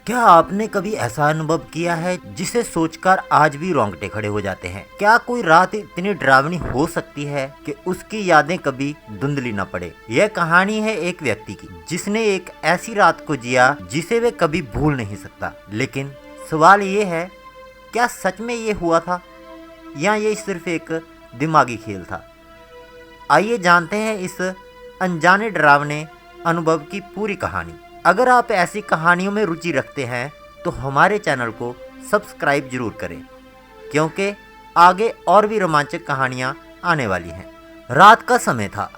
क्या आपने कभी ऐसा अनुभव किया है जिसे सोचकर आज भी रोंगटे खड़े हो जाते हैं? क्या कोई रात इतनी डरावनी हो सकती है कि उसकी यादें कभी धुंधली न पड़े? यह कहानी है एक व्यक्ति की जिसने एक ऐसी रात को जिया जिसे वे कभी भूल नहीं सकता। लेकिन सवाल ये है, क्या सच में ये हुआ था या ये सिर्फ एक दिमागी खेल था? आइए जानते हैं इस अनजाने डरावने अनुभव की पूरी कहानी। अगर आप ऐसी कहानियों में रुचि रखते हैं तो हमारे चैनल को सब्सक्राइब जरूर करें, क्योंकि आगे और भी रोमांचक कहानियां आने वाली हैं। रात का समय था।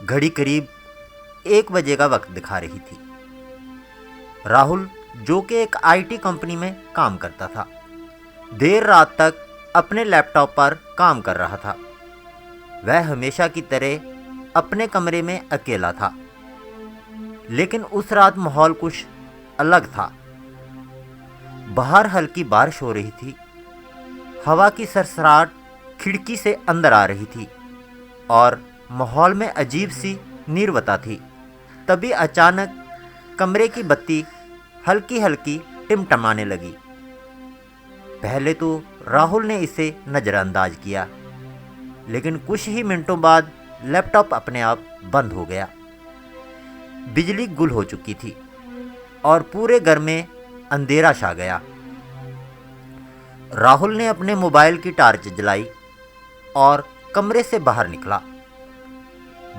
घड़ी करीब 1 बजे का वक्त दिखा रही थी। राहुल, जो कि एक आईटी कंपनी में काम करता था, देर रात तक अपने लैपटॉप पर काम कर रहा था। वह हमेशा की तरह अपने कमरे में अकेला था, लेकिन उस रात माहौल कुछ अलग था। बाहर हल्की बारिश हो रही थी। हवा की सरसराहट खिड़की से अंदर आ रही थी और माहौल में अजीब सी नीरवता थी। तभी अचानक कमरे की बत्ती हल्की हल्की टिमटमाने लगी। पहले तो राहुल ने इसे नज़रअंदाज किया, लेकिन कुछ ही मिनटों बाद लैपटॉप अपने आप बंद हो गया। बिजली गुल हो चुकी थी और पूरे घर में अंधेरा छा गया। राहुल ने अपने मोबाइल की टॉर्च जलाई और कमरे से बाहर निकला।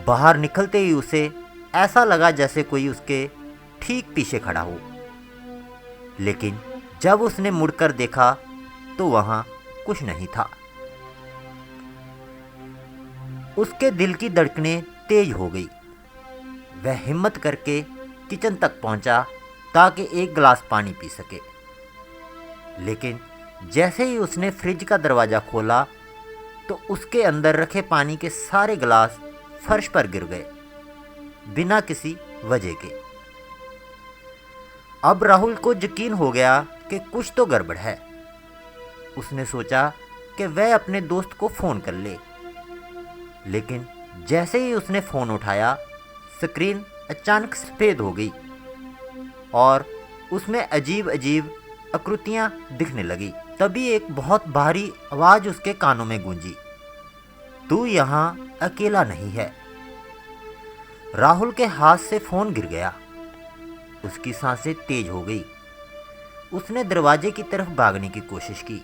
बाहर निकलते ही उसे ऐसा लगा जैसे कोई उसके ठीक पीछे खड़ा हो, लेकिन जब उसने मुड़कर देखा तो वहां कुछ नहीं था। उसके दिल की धड़कनें तेज हो गई। वह हिम्मत करके किचन तक पहुंचा ताकि एक गिलास पानी पी सके, लेकिन जैसे ही उसने फ्रिज का दरवाज़ा खोला तो उसके अंदर रखे पानी के सारे गिलास फर्श पर गिर गए, बिना किसी वजह के। अब राहुल को यकीन हो गया कि कुछ तो गड़बड़ है। उसने सोचा कि वह अपने दोस्त को फ़ोन कर ले, लेकिन जैसे ही उसने फ़ोन उठाया, स्क्रीन अचानक सफ़ेद हो गई और उसमें अजीब अजीब आकृतियाँ दिखने लगी। तभी एक बहुत भारी आवाज़ उसके कानों में गूंजी, तू यहाँ अकेला नहीं है। राहुल के हाथ से फ़ोन गिर गया। उसकी सांसें तेज हो गई। उसने दरवाजे की तरफ भागने की कोशिश की,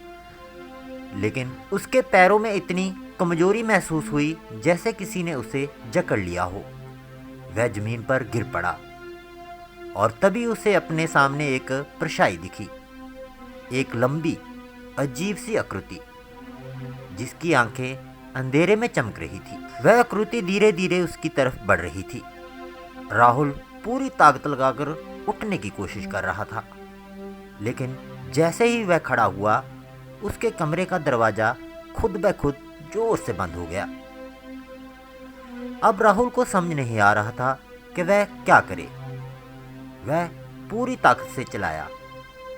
लेकिन उसके पैरों में इतनी कमजोरी महसूस हुई जैसे किसी ने उसे जकड़ लिया हो। वह जमीन पर गिर पड़ा और तभी उसे अपने सामने एक परछाई दिखी, एक लंबी अजीब सी आकृति जिसकी आंखें अंधेरे में चमक रही थी। वह आकृति धीरे धीरे उसकी तरफ बढ़ रही थी। राहुल पूरी ताकत लगाकर उठने की कोशिश कर रहा था, लेकिन जैसे ही वह खड़ा हुआ, उसके कमरे का दरवाजा खुद ब खुद जोर से बंद हो गया। अब राहुल को समझ नहीं आ रहा था कि वह क्या करे। वह पूरी ताकत से चिल्लाया,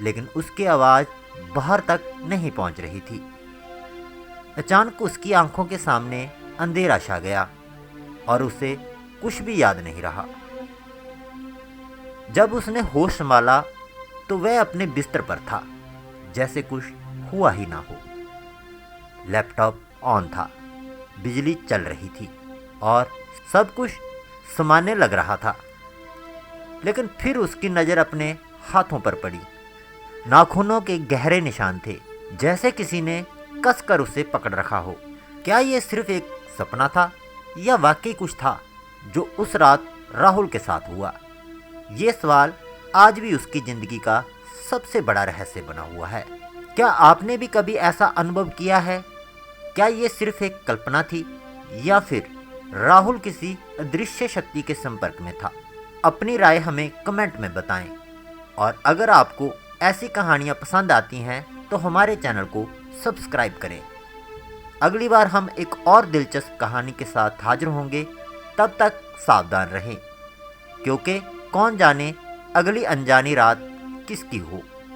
लेकिन उसकी आवाज़ बाहर तक नहीं पहुंच रही थी। अचानक उसकी आंखों के सामने अंधेरा छा गया और उसे कुछ भी याद नहीं रहा। जब उसने होश संभाला तो वह अपने बिस्तर पर था, जैसे कुछ हुआ ही ना हो। लैपटॉप ऑन था, बिजली चल रही थी और सब कुछ सामान्य लग रहा था। लेकिन फिर उसकी नज़र अपने हाथों पर पड़ी। नाखूनों के गहरे निशान थे, जैसे किसी ने कसकर उसे पकड़ रखा हो। क्या ये सिर्फ एक सपना था या वाकई कुछ था जो उस रात राहुल के साथ हुआ? ये सवाल आज भी उसकी ज़िंदगी का सबसे बड़ा रहस्य बना हुआ है। क्या आपने भी कभी ऐसा अनुभव किया है? क्या ये सिर्फ एक कल्पना थी या फिर राहुल किसी अदृश्य शक्ति के संपर्क में था? अपनी राय हमें कमेंट में बताएं। और अगर आपको ऐसी कहानियाँ पसंद आती हैं तो हमारे चैनल को सब्सक्राइब करें। अगली बार हम एक और दिलचस्प कहानी के साथ हाजिर होंगे। तब तक सावधान रहें, क्योंकि कौन जाने अगली अनजानी रात किसकी हो।